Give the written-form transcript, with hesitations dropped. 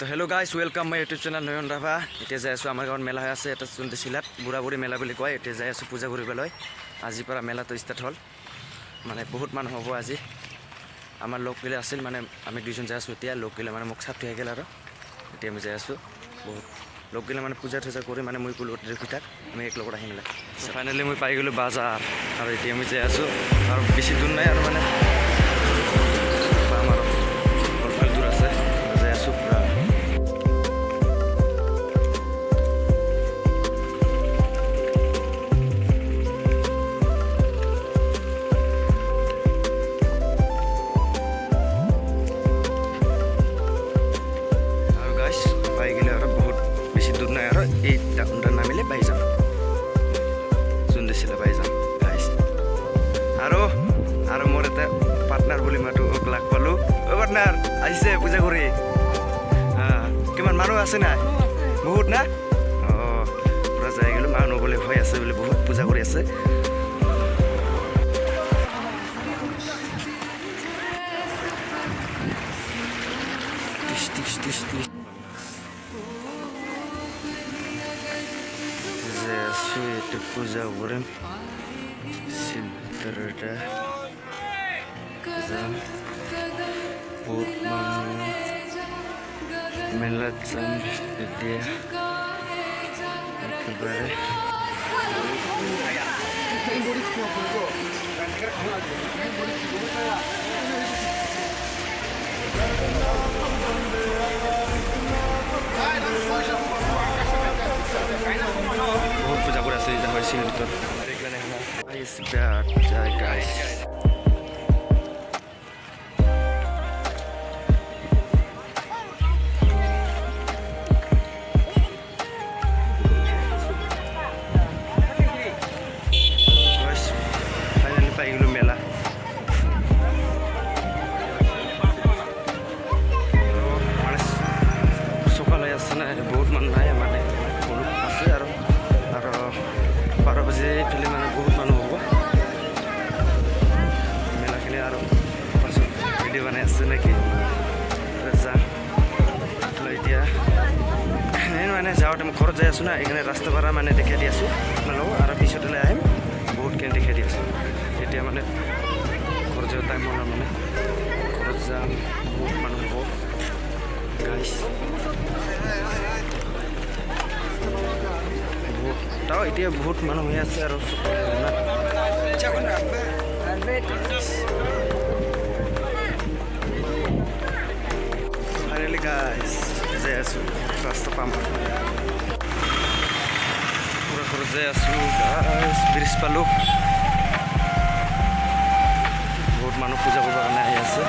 তো hello' guys welcome my YouTube channel Nayan Rabha. এতিয়া যাই আছোঁ আমাৰ গাঁৱত মেলা হৈ আছে, এটা চিলাত বুঢ়া বুঢ়ী মেলা বুলি কয়। এতিয়া যাই আছোঁ পূজা কৰিবলৈ। আজিৰ পৰা মেলাটো ষ্টাৰ্ট হ'ল, মানে বহুত মানুহ হ'ব আজি। আমাৰ লগগিলা আছিল, মানে আমি দুজন যাই আছোঁ। এতিয়া লগগিলা মানে মোক চাপি আহিল আৰু এতিয়া আমি যাই আছোঁ। বহুত লগগিলা মানে পূজা থূজা কৰি মানে মই ক'লোঁ ৰখি থাক, আমি এক লগত আহিম মেলা। ফাইনেলি মই পাই গ'লোঁ বাজাৰ, আৰু এতিয়া আমি যাই আছোঁ। আৰু বেছি দূৰ নাই আৰু মানে পাম আৰু অলপ দূৰ আছে, যাই আছোঁ পূৰা। পাই গেলে আৰু বহুত বেছি দূৰ নাই আৰু এই টাউনটা নামিলে পাই যাম, যোন দিছিলে পাই যাম গাইছ। আৰু মোৰ এটা পাৰ্টনাৰ বুলি মাতো লাগ পালোঁ। অ' পাৰ্টনাৰ আহিছে পূজা কৰি। কিমান মানুহ আছে নাই? বহুত না? অঁ পূৰা যাই গ'লোঁ। মানুহ বোলে হৈ আছে বোলে, বহুত পূজা কৰি আছে। itu puzza wurin sinterda zam burman melatsam dia kebare বহুত পূজা করে আছে এটা হয়েছে ভিতর গাইস। ফাইনালি পাই গেলো মেলা। মানে সকাল হয়ে আসছে না, বহুত মানুষ নাই, মানে আছে আৰু 12 বাজে ফেলে মানে বহুত মানুহ হ'ব মেলাখিনি। আৰু পাছত ভিডিঅ' বনাই আছে নেকি যা এতিয়া মানে যাওঁতে মই ঘৰত যাই আছোঁ না, এইকাৰণে ৰাস্তা পৰা মানে দেখাই দি আছোঁ আপোনালোকক, আৰু পিছতলৈ আহিম বহুতখিনি দেখাই দি আছোঁ। এতিয়া মানে ঘৰত যোৱা টাইম হ'ল, মানে ঘৰত যাম, বহুত মানুহ হ'ব গাইছ। তাও এতিয়া বহুত মানুহ হৈ আছে আৰু ফাইনেলি গাইছ যাই আছোঁ, ৰাস্তা পাম পুৰা ঘৰত যাই আছোঁ গাইছ। ব্ৰিজ পালোঁ, বহুত মানুহ পূজা কৰিবৰ কাৰণে আহি আছে।